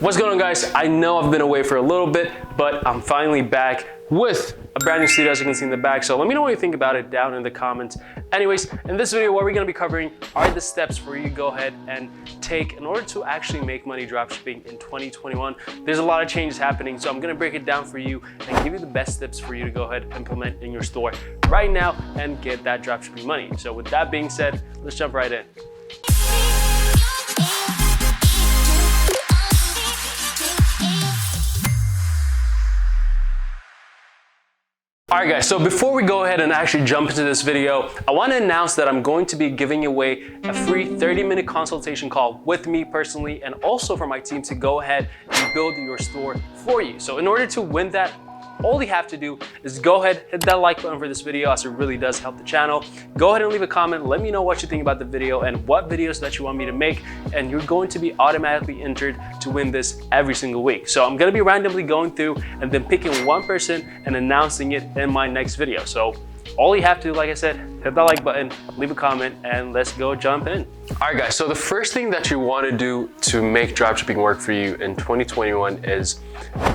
What's going on, guys? I know I've been away for a little bit, but I'm finally back with a brand new studio, as you can see in the back. So let me know what you think about it down in the comments. Anyways, in this video, what we're gonna be covering are the steps for you to go ahead and take in order to actually make money dropshipping in 2021. There's a lot of changes happening, so I'm gonna break it down for you and give you the best tips for you to go ahead and implement in your store right now and get that dropshipping money. So with that being said, let's jump right in. Alright guys, so before we go ahead and actually jump into this video, I want to announce that I'm going to be giving away a free 30-minute consultation call with me personally and also for my team to go ahead and build your store for you. So in order to win that, all you have to do is go ahead, hit that like button for this video, as it really does help the channel. Go ahead and leave a comment, let me know what you think about the video and what videos that you want me to make, and you're going to be automatically entered to win this every single week. So I'm gonna be randomly going through and then picking one person and announcing it in my next video. So all you have to do, like I said, hit that like button, leave a comment, and let's go jump in. All right guys, so the first thing that you want to do to make dropshipping work for you in 2021 is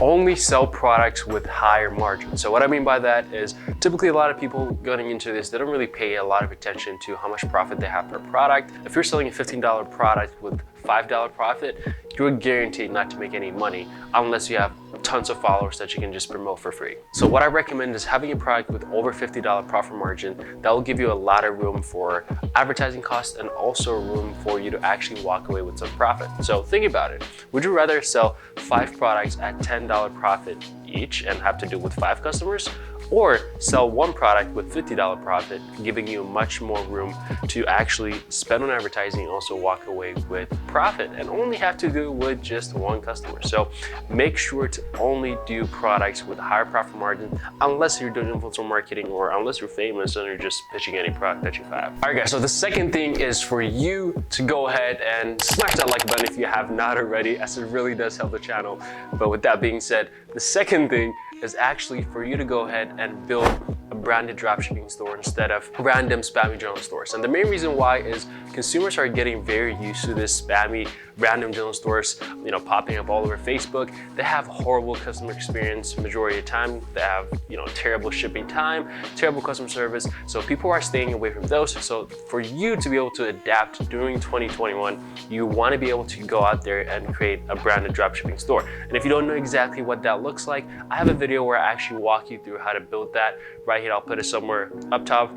only sell products with higher margins. So what I mean by that is typically a lot of people getting into this, they don't really pay a lot of attention to how much profit they have per product. If you're selling a $15 product with $5 profit, you're guaranteed not to make any money unless you have tons of followers that you can just promote for free. So what I recommend is having a product with over $50 profit margin. That will give you a lot of room for advertising costs and also room for you to actually walk away with some profit. So think about it. Would you rather sell 5 products at $10 profit each and have to do with 5 customers, or sell 1 product with $50 profit, giving you much more room to actually spend on advertising and also walk away with profit and only have to do with just 1 customer? So make sure to only do products with higher profit margin unless you're doing influencer marketing or unless you're famous and you're just pitching any product that you have. All right guys, so the second thing is for you to go ahead and smash that like button if you have not already, as it really does help the channel. But with that being said, the second thing is actually for you to go ahead and build a branded dropshipping store instead of random spammy general stores. And the main reason why is consumers are getting very used to this spammy random general stores, popping up all over Facebook. They have horrible customer experience majority of the time. They have, terrible shipping time, terrible customer service. So people are staying away from those. So for you to be able to adapt during 2021, you want to be able to go out there and create a branded dropshipping store. And if you don't know exactly what that looks like, I have a video where I actually walk you through how to build that right here. I'll put it somewhere up top,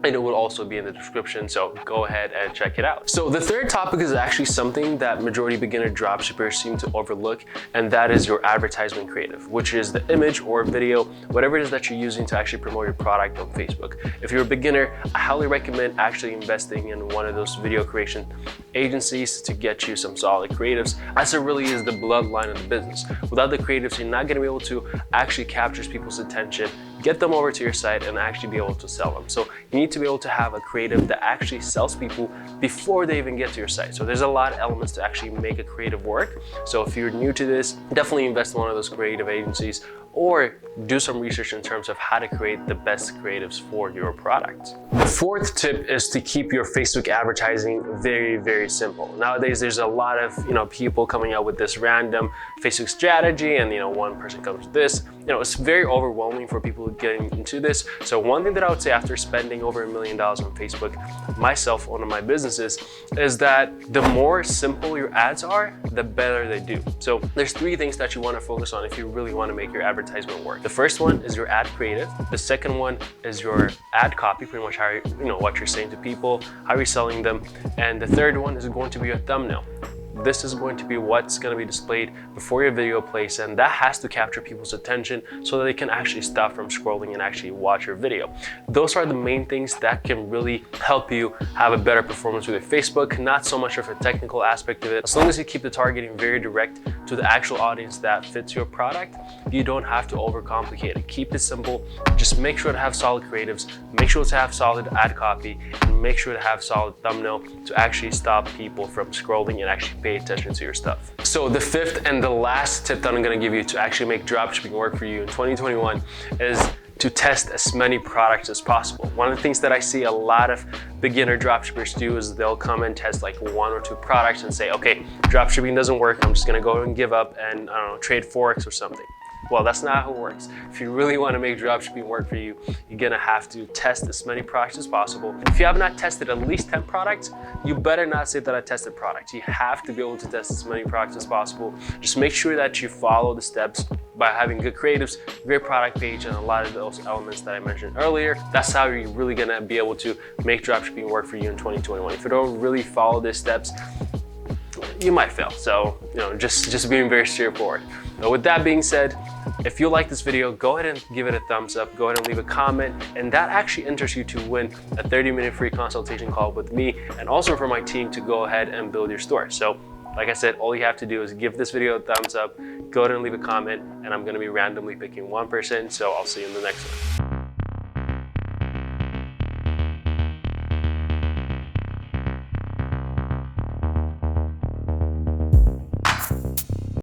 and it will also be in the description, so go ahead and check it out. So the third topic is actually something that majority beginner dropshippers seem to overlook, and that is your advertisement creative, which is the image or video, whatever it is that you're using to actually promote your product on Facebook. If you're a beginner, I highly recommend actually investing in one of those video creation agencies to get you some solid creatives, as it really is the bloodline of the business. Without the creatives, you're not gonna be able to actually capture people's attention, get them over to your site, and actually be able to sell them. So you need to be able to have a creative that actually sells people before they even get to your site. So there's a lot of elements to actually make a creative work. So if you're new to this, definitely invest in one of those creative agencies or do some research in terms of how to create the best creatives for your product. The fourth tip is to keep your Facebook advertising very, very simple. Nowadays, there's a lot of people coming out with this random Facebook strategy, and one person comes with this. It's very overwhelming for people getting into this. So one thing that I would say after spending over $1 million on Facebook, myself, one of my businesses, is that the more simple your ads are, the better they do. So there's 3 things that you want to focus on if you really want to make your advertisement work. The first one is your ad creative. The second one is your ad copy, pretty much how what you're saying to people, how you're selling them. And the third one is going to be your thumbnail. This is going to be what's going to be displayed before your video plays, and that has to capture people's attention so that they can actually stop from scrolling and actually watch your video. Those are the main things that can really help you have a better performance with your Facebook, not so much of a technical aspect of it. As long as you keep the targeting very direct to the actual audience that fits your product, you don't have to overcomplicate it. Keep it simple. Just make sure to have solid creatives, make sure to have solid ad copy, and make sure to have solid thumbnail to actually stop people from scrolling and actually pay attention to your stuff. So the fifth and the last tip that I'm going to give you to actually make dropshipping work for you in 2021 is to test as many products as possible. One of the things that I see a lot of beginner dropshippers do is they'll come and test like 1 or 2 products and say, okay, dropshipping doesn't work, I'm just gonna go and give up and, I don't know, trade Forex or something. Well, that's not how it works. If you really want to make dropshipping work for you, you're gonna have to test as many products as possible. If you have not tested at least 10 products, you better not say that I tested products. You have to be able to test as many products as possible. Just make sure that you follow the steps by having good creatives, great product page, and a lot of those elements that I mentioned earlier. That's how you're really gonna be able to make dropshipping work for you in 2021. If you don't really follow these steps, you might fail. So, just being very straightforward. Now, with that being said, if you like this video, go ahead and give it a thumbs up, go ahead and leave a comment, and that actually enters you to win a 30-minute free consultation call with me and also for my team to go ahead and build your store. So, like I said, all you have to do is give this video a thumbs up, go ahead and leave a comment, and I'm gonna be randomly picking one person, so I'll see you in the next one.